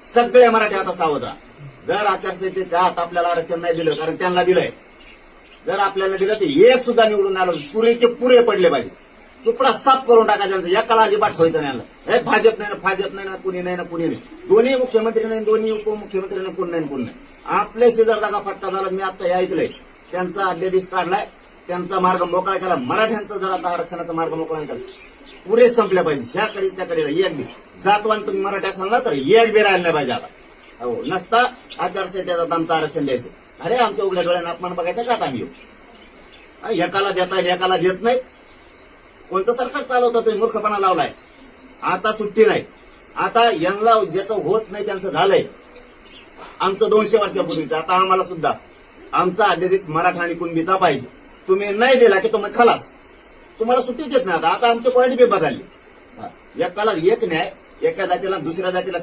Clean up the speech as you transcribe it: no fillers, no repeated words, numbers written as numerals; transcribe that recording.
सगळे मराठी आता सावध राहा. जर आचारसंहितेच्या आत आपल्याला आरक्षण नाही दिलं, कारण त्यांना दिलंय, जर आपल्याला दिलं तर एक सुद्धा निवडून आलं पुरेचे पुरे पडले पाहिजे. सुपडा साफ करून टाकायचं, एकाला अजिबात ठेवायचं नाही. हे भाजप नाही ना, भाजप नाही ना, कुणी नाही ना, कुणी नाही. दोन्ही मुख्यमंत्री नाही, दोन्ही उपमुख्यमंत्री नाही, कोण नाही कोण नाही. आपल्याशी जर दागा फटका झाला, मी आता हे ऐकलंय, त्यांचा अध्यादेश काढलाय, त्यांचा मार्ग मोकळा केला. मराठ्यांचा जर आता आरक्षणाचा मार्ग मोकळा केला, पुरे संपल्या पाहिजे. ह्याकडेच त्याकडे एक बी जातवान तुम्ही मराठा सांगला तर एक बी राहिला नाही पाहिजे आता. हो, नसता आचारसंहितेचा आमचं आरक्षण द्यायचं. अरे आमच्या उघड्या डोळ्यानं अपमान बघायचा का आम्ही? एकाला देताय, एकाला देत नाही. कोणतं सरकार चालवतं तुम्ही? मूर्खपणा लावलाय. आता सुट्टी नाही. आता यांना ज्याचं होत नाही त्यांचं झालंय. आमचं 200 वर्षापूर्वीचं, आता आम्हाला सुद्धा आमचा अध्यादेश मराठा आणि कुणबीचा पाहिजे. तुम्ही नाही दिला की तुम्ही खलास, तुम्हाला सुट्टी देत नाही. आता आमचे पॉईंट बी बदलले. एकाला एक न्याय, एका जातीला दुसऱ्या जातीला